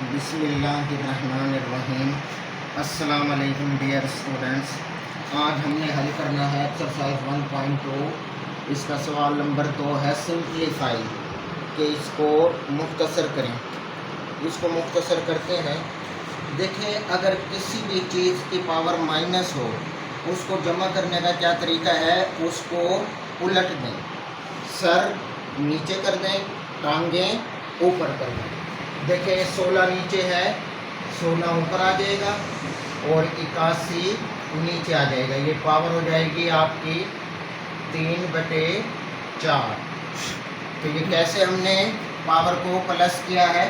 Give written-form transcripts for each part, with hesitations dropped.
बिस्मिल्लाहिर्रहमानिर्रहीम। अस्सलाम वालेकुम डियर स्टूडेंट्स। आज हमने हल करना है एक्सरसाइज 1.2। इसका सवाल नंबर 2 है सिंप्लीफाई, कि इसको मुख्तसर करें। इसको मुख्तसर करते हैं। देखें, अगर किसी भी चीज़ की पावर माइनस हो, उसको जमा करने का क्या तरीका है, उसको उलट दें, सर नीचे कर दें, टांगें ऊपर कर दें। देखिए 16 नीचे है, 16 ऊपर आ जाएगा और 81 नीचे आ जाएगा। ये पावर हो जाएगी आपकी 3/4। तो ये कैसे हमने पावर को प्लस किया है,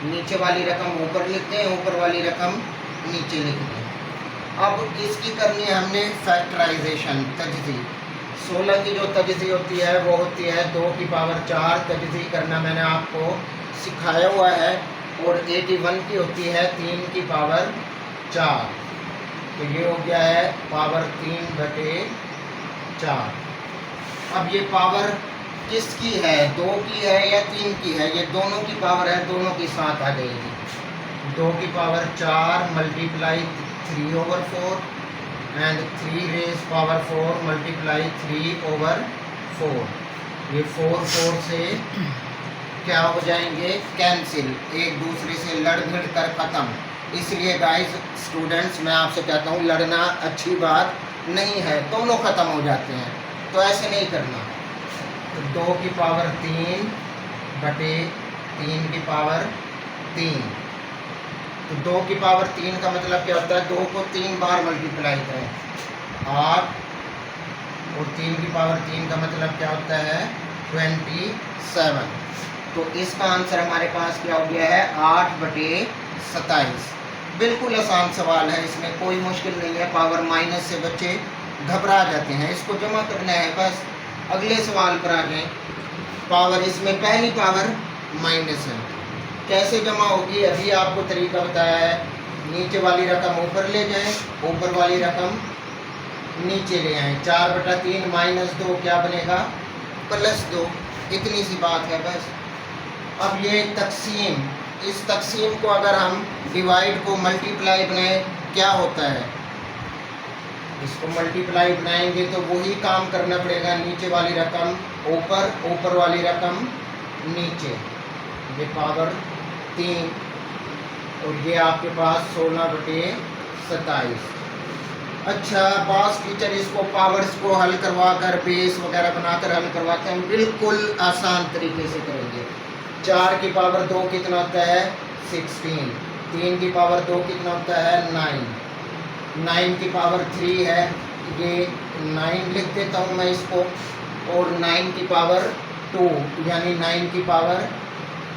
नीचे वाली रकम ऊपर लिखते हैं, ऊपर वाली रकम नीचे लिखते हैं। अब इसकी करनी है हमने फैक्टराइजेशन, तजज़ी। 16 की जो तजज़ी होती है वो होती है 2 की पावर 4। तजज़ी करना मैंने आपको सिखाया हुआ है। और 81 की होती है 3 की पावर 4। तो ये हो गया है पावर 3/4। अब ये पावर किसकी है, 2 की है या 3 की है? ये दोनों की पावर है, दोनों के साथ आ जाएगी। 2 की power 4 multiply 3/4 and 3 rays power 4 multiply 3/4। ये 4 से क्या हो जाएंगे, कैंसिल, एक दूसरे से लड़ भिड़ कर ख़त्म। इसलिए गाइस स्टूडेंट्स, मैं आपसे कहता हूँ लड़ना अच्छी बात नहीं है, दोनों ख़त्म हो जाते हैं, तो ऐसे नहीं करना। तो 2 की पावर 3/3 की पावर 3। तो 2 की पावर 3 का मतलब क्या होता है, 2 को 3 बार मल्टीप्लाई करें, 8। और 3 की पावर 3 का मतलब क्या होता है, 27। तो इसका आंसर हमारे पास क्या हो गया है, 8/27। बिल्कुल आसान सवाल है, इसमें कोई मुश्किल नहीं है। पावर माइनस से बच्चे घबरा जाते हैं, इसको जमा करना है बस। अगले सवाल पर आ गए। पावर, इसमें पहली पावर माइनस है, कैसे जमा होगी अभी आपको तरीका बताया है। नीचे वाली रकम ऊपर ले जाएं, ऊपर वाली रकम नीचे ले आएँ। 4/3 माइनस 2 क्या बनेगा, +2। इतनी सी बात है बस। अब ये तकसीम, इस तकसीम को अगर हम डिवाइड को मल्टीप्लाई बनाएं, क्या होता है, इसको मल्टीप्लाई बनाएंगे तो वही काम करना पड़ेगा। नीचे वाली रकम ऊपर, ऊपर वाली रकम नीचे। ये पावर 3 और ये आपके पास 16/27। अच्छा, बास टीचर इसको पावर्स को हल करवा कर, बेस वगैरह बनाकर हल करवाते हैं। बिल्कुल आसान तरीके से करेंगे। 4 की पावर 2 कितना होता है, 16। 3 की पावर 2 कितना होता है, 9। 9 की पावर 3 है, ये 9 लिख देता हूँ मैं इसको। और 9 की पावर 2 यानी 9 की पावर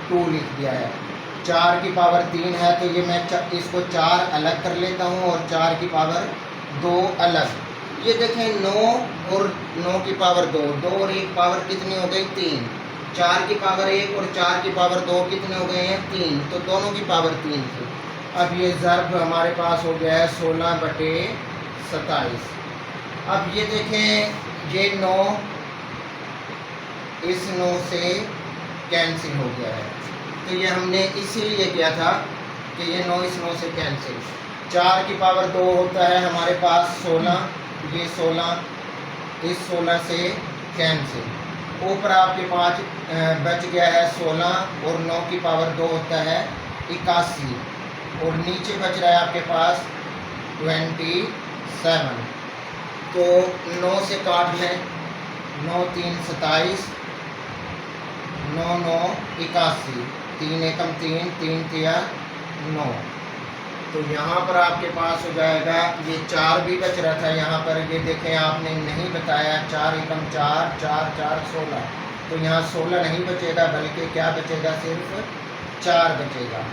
2 लिख दिया है। 4 की पावर 3 है, तो ये मैं इसको 4 अलग कर लेता हूँ और 4 की पावर 2 अलग। ये देखें 9 और 9 की पावर 2, 2 और 1 पावर कितनी हो गई, 3। 4 की पावर 1 और 4 की पावर 2 कितने हो गए हैं, 3। तो दोनों की पावर 3 थी। अब ये ज़र्ब हमारे पास हो गया है 16/27। अब ये देखें, ये 9 इस 9 से कैंसिल हो गया है। तो ये हमने इसीलिए किया था कि ये 9 इस 9 से कैंसिल। 4 की पावर 2 होता है हमारे पास 16, ये 16 इस 16 से कैंसिल। ऊपर आपके पास बच गया है 16 और 9 की पावर 2 होता है 81 और नीचे बच रहा है आपके पास 27। तो 9 से काट लें, 9 3 27, 9 9 81, 3 एकम 3, 3 तिया 9। तो यहाँ पर आपके पास हो जाएगा, ये 4 भी बच रहा था यहाँ पर, ये देखें आपने नहीं बताया, 4 एकम 4, 4 4 16। तो यहाँ 16 नहीं बचेगा, बल्कि क्या बचेगा, सिर्फ 4 बचेगा।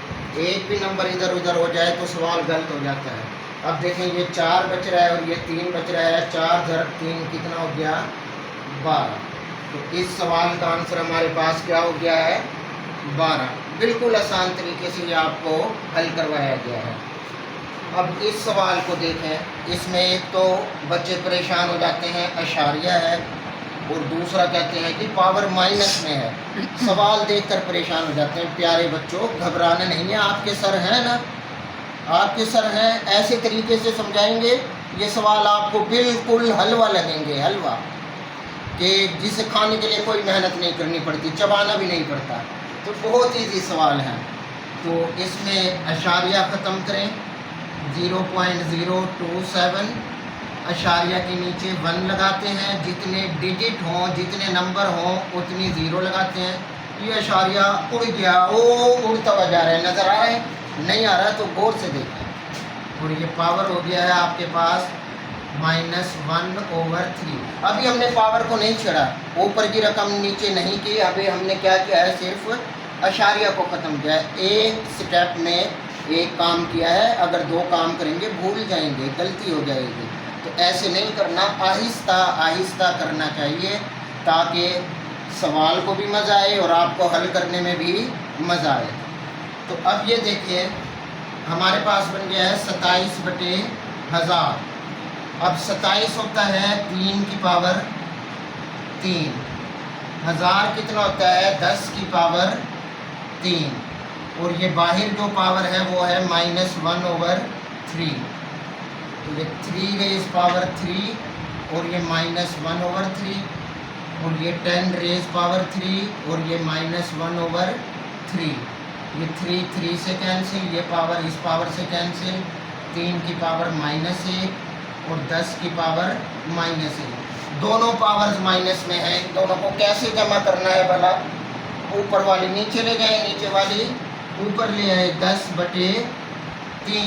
एक भी नंबर इधर उधर हो जाए तो सवाल गलत हो जाता है। अब देखें, ये 4 बच रहा है और ये 3 बच रहा है, 4 + 3 कितना हो गया, 12। तो इस सवाल का आंसर हमारे पास क्या हो गया है, 12। बिल्कुल आसान तरीके से ये आपको हल करवाया गया है। अब इस सवाल को देखें, इसमें एक तो बच्चे परेशान हो जाते हैं, अशारिया है, और दूसरा कहते हैं कि पावर माइनस में है। सवाल देखकर परेशान हो जाते हैं। प्यारे बच्चों, घबराना नहीं है, आपके सर हैं ना, आपके सर हैं, ऐसे तरीके से समझाएंगे ये सवाल आपको बिल्कुल हलवा लगेंगे, हलवा, कि जिसे खाने के लिए कोई मेहनत नहीं करनी पड़ती, चबाना भी नहीं पड़ता। तो बहुत ईजी सवाल है। तो इसमें अशारिया ख़त्म करें, 0.027, अशारिया के नीचे 1 लगाते हैं, जितने डिजिट हों, जितने नंबर हों उतनी 0 लगाते हैं। ये अशारिया उड़ गया, वो उड़ता हुआ जा रहा है, नज़र आ रहा है? नहीं आ रहा तो गौर से देखें। और ये पावर हो गया है आपके पास -1/3। अभी हमने पावर को नहीं छेड़ा, ऊपर की रकम नीचे नहीं की, अभी हमने क्या किया है, सिर्फ अशारिया को ख़त्म किया है। एक स्टेप में एक काम किया है, अगर 2 काम करेंगे भूल जाएंगे, गलती हो जाएगी। तो ऐसे नहीं करना, आहिस्ता आहिस्ता करना चाहिए, ताकि सवाल को भी मज़ा आए और आपको हल करने में भी मज़ा आए। तो अब ये देखिए, हमारे पास बन गया है 27/1000। अब 27 होता है 3 की पावर 3, 1000 कितना होता है 10 की पावर 3, और ये बाहर जो पावर है वो है -1/3। तो ये 3 रेज़ पावर 3 और ये -1/3, और ये 10 रेज़ पावर 3 और ये -1/3। ये 3 से कैंसिल, ये पावर इस पावर से कैंसिल, 3 की पावर -1 और 10 की पावर -1। दोनों पावर्स माइनस में है, दोनों को कैसे जमा करना है भला? ऊपर वाली नीचे ले जाए, नीचे वाली ऊपर ले आए, 10/3,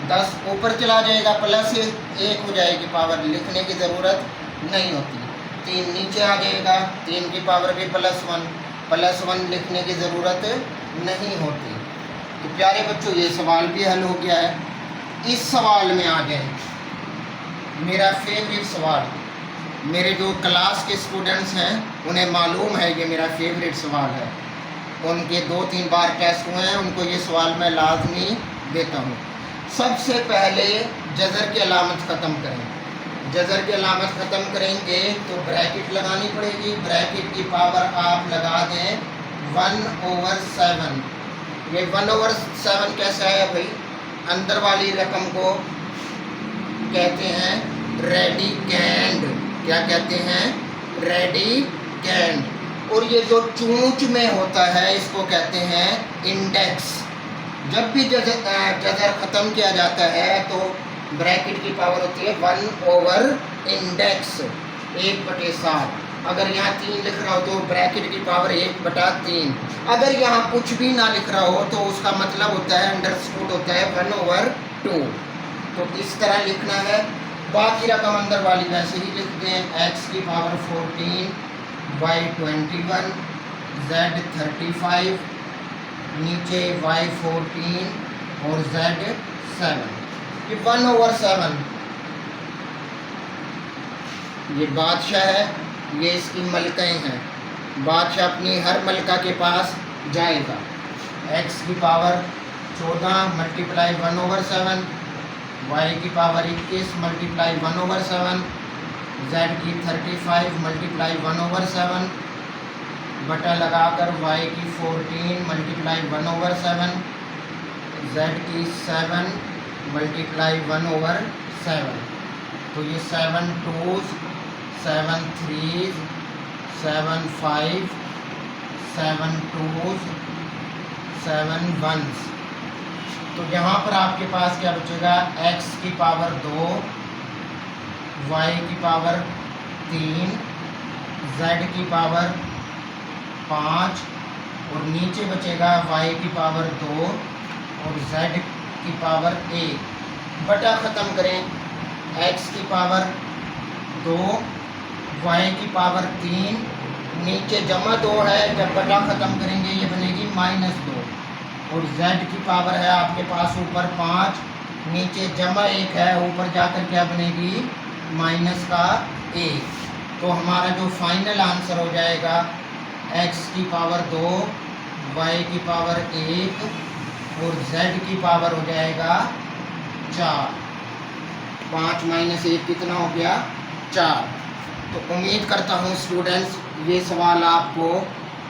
10 ऊपर चला जाएगा, +1 हो जाएगी पावर, लिखने की ज़रूरत नहीं होती। 3 नीचे आ जाएगा, 3 की पावर भी +1 लिखने की ज़रूरत नहीं होती। तो प्यारे बच्चों, ये सवाल भी हल हो गया है। इस सवाल में आ गए मेरा फेवरेट सवाल। मेरे जो क्लास के स्टूडेंट्स हैं उन्हें मालूम है ये मेरा फेवरेट सवाल है, उनके 2-3 बार टेस्ट हुए हैं, उनको ये सवाल मैं लाजमी देता हूँ। सबसे पहले जज़र की अलामत ख़त्म करें। जज़र की अलामत ख़त्म करेंगे तो ब्रैकेट लगानी पड़ेगी। ब्रैकेट की पावर आप लगा दें 1/7। ये 1/7 कैसा है भाई? अंदर वाली रकम को कहते हैं रेडिकेंड। क्या कहते हैं? रेडिकेंड। और ये जो चूंच में होता है इसको कहते हैं इंडेक्स। जब भी जज़र ख़त्म किया जाता है तो ब्रैकेट की पावर होती है 1/इंडेक्स, 1/7। अगर यहाँ 3 लिख रहा हो तो ब्रैकेट की पावर 1/3। अगर यहाँ कुछ भी ना लिख रहा हो तो उसका मतलब होता है अंडरस्कूट होता है 1/2। तो इस तरह लिखना है। बाकी रकम अंदर वाली वैसे ही लिख दें, x की पावर 14, y 21, z 35, नीचे y 14 और z 7। ये 1/7 ये बादशाह है, ये इसकी मलकाएँ हैं। बादशाह अपनी हर मलका के पास जाएगा। x की पावर 14 मल्टीप्लाई 1/7, y की पावर 21 मल्टीप्लाई 1/7, z की 35 मल्टीप्लाई 1/7, बटा लगाकर y की 14 मल्टीप्लाई 1/7, z की 7 मल्टीप्लाई 1/7। तो ये 7 2s, 7 3s, 7 5s, 7 2s, 7 1s। तो यहाँ पर आपके पास क्या बचेगा? x की पावर 2, y की पावर 3, z की पावर 5 और नीचे बचेगा y की पावर 2 और z की पावर 1। बटा ख़त्म करें, x की पावर 2, y की पावर 3, नीचे जमा 2 है, जब बटा ख़त्म करेंगे ये बनेगी -2, और z की पावर है आपके पास ऊपर 5, नीचे जमा 1 है, ऊपर जाकर क्या बनेगी? -1। तो हमारा जो फाइनल आंसर हो जाएगा x की पावर 2, y की पावर 1 और z की पावर हो जाएगा 4। 5 - 1 कितना हो गया? 4। तो उम्मीद करता हूँ स्टूडेंट्स ये सवाल आपको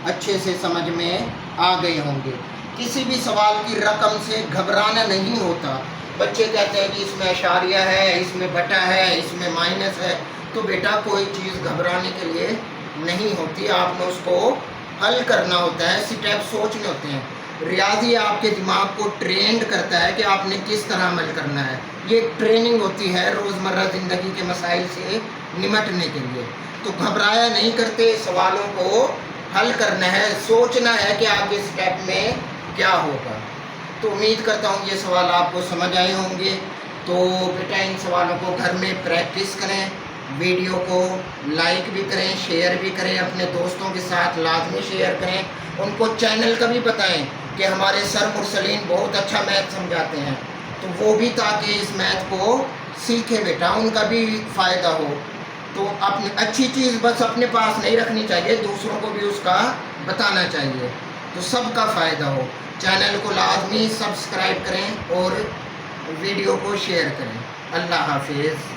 अच्छे से समझ में आ गए होंगे। किसी भी सवाल की रकम से घबराना नहीं होता। बच्चे कहते हैं कि इसमें अशारिया है, इसमें बटा है, इसमें माइनस है, तो बेटा कोई चीज़ घबराने के लिए नहीं होती। आपने उसको हल करना होता है, स्टेप सोचने होते हैं। रियाजी आपके दिमाग को ट्रेंड करता है कि आपने किस तरह अमल करना है। ये ट्रेनिंग होती है रोज़मर्रा ज़िंदगी के मसाइल से निमटने के लिए। तो घबराया नहीं करते, सवालों को हल करना है, सोचना है कि आगे स्टेप में क्या होगा। तो उम्मीद करता हूँ ये सवाल आपको समझ आए होंगे। तो बेटा इन सवालों को घर में प्रैक्टिस करें, वीडियो को लाइक भी करें, शेयर भी करें, अपने दोस्तों के साथ लाजमी शेयर करें। उनको चैनल का भी बताएं कि हमारे सर मुरसलीन बहुत अच्छा मैथ समझाते हैं, तो वो भी ताकि इस मैथ को सीखें बेटा, उनका भी फ़ायदा हो। तो अपनी अच्छी चीज़ बस अपने पास नहीं रखनी चाहिए, दूसरों को भी उसका बताना चाहिए, तो सबका फ़ायदा हो। चैनल को लाजमी सब्सक्राइब करें और वीडियो को शेयर करें। अल्लाह हाफिज़।